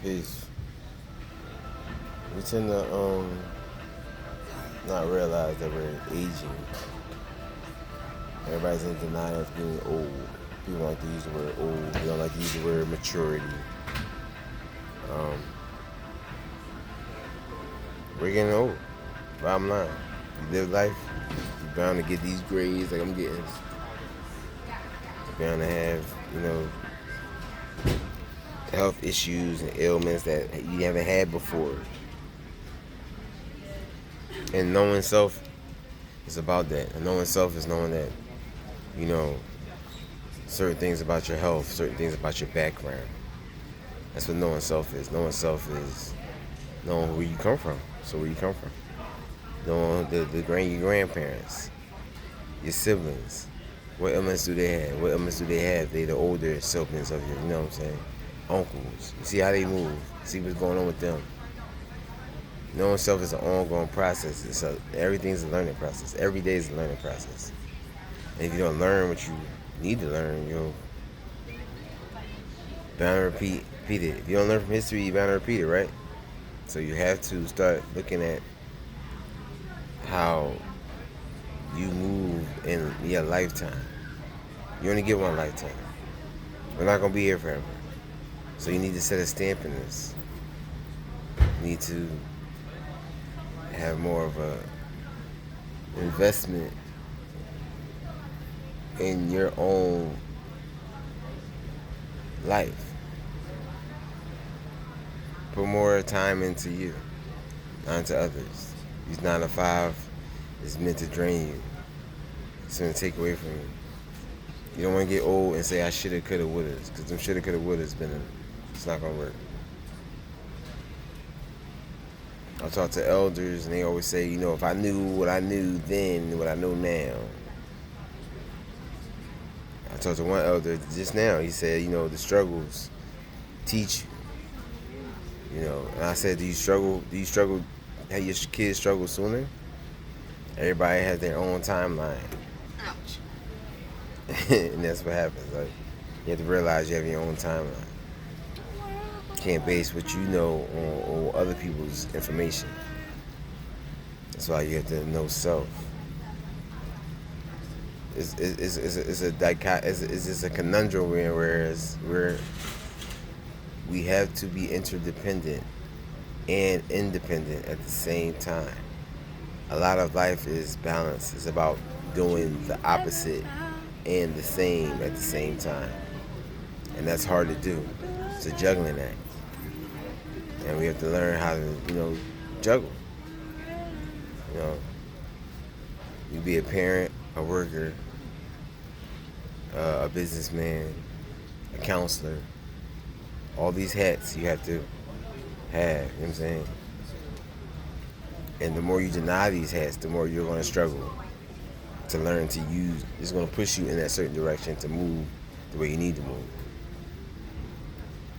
Peace. We tend to not realize that we're aging. Everybody's in denial of getting old. People don't like to use the word old. They don't like to use the word maturity. Um, we're getting old. Bottom line, you live life, you're bound to get these grades like I'm getting. You're bound to have, health issues and ailments that you haven't had before. And knowing self is about that. And knowing self is knowing that, you know, certain things about your health, certain things about your background. That's what knowing self is. Knowing self is knowing where you come from. So where you come from. Knowing your grandparents, your siblings. What ailments do they have? What ailments do they have? They the older siblings of you, you know what I'm saying? Uncles. You see how they move. See what's going on with them. Knowing self is an ongoing process. Everything's a learning process. Every day is a learning process. And if you don't learn what you need to learn, you're bound to repeat it. If you don't learn from history, you're bound to repeat it, right? So you have to start looking at how you move in your lifetime. You only get one lifetime. We're not going to be here forever. So you need to set a stamp in this. You need to have more of a investment in your own life. Put more time into you, not into others. These 9 to 5 is meant to drain you. It's going to take away from you. You don't want to get old and say, I shoulda, coulda, woulda. Because them shoulda, coulda, woulda it's not going to work. I talk to elders and they always say, if I knew what I knew then, what I know now. I talked to one elder just now. He said, the struggles teach you. And I said, do you struggle? Have your kids struggle sooner? Everybody has their own timeline. Ouch. And that's what happens. Like, you have to realize you have your own timeline. You can't base what you know on other people's information. That's why you have to know self. It's a conundrum whereas we have to be interdependent and independent at the same time. A lot of life is balance. It's about doing the opposite and the same at the same time. And that's hard to do. It's a juggling act. And we have to learn how to, juggle. You be a parent, a worker, a businessman, a counselor. All these hats you have to have, you know what I'm saying? And the more you deny these hats, the more you're going to struggle to learn to use. It's going to push you in that certain direction to move the way you need to move.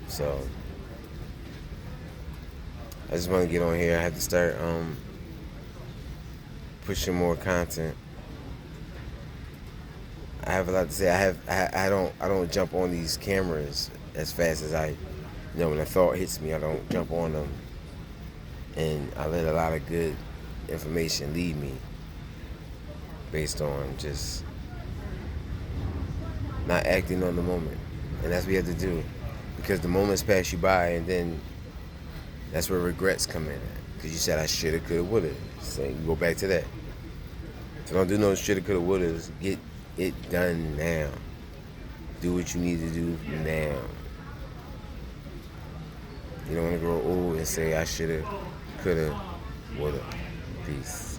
So, I just want to get on here. I have to start pushing more content. I have a lot to say. I don't jump on these cameras as fast as when a thought hits me, I don't jump on them. And I let a lot of good information lead me based on just not acting on the moment. And that's what you have to do. Because the moments pass you by, and then that's where regrets come in. Because you said, I shoulda, coulda, woulda. So you go back to that. So don't do no shoulda, coulda, wouldas. Get it done now. Do what you need to do now. You don't want to grow old and say, I shoulda, coulda, woulda. Peace.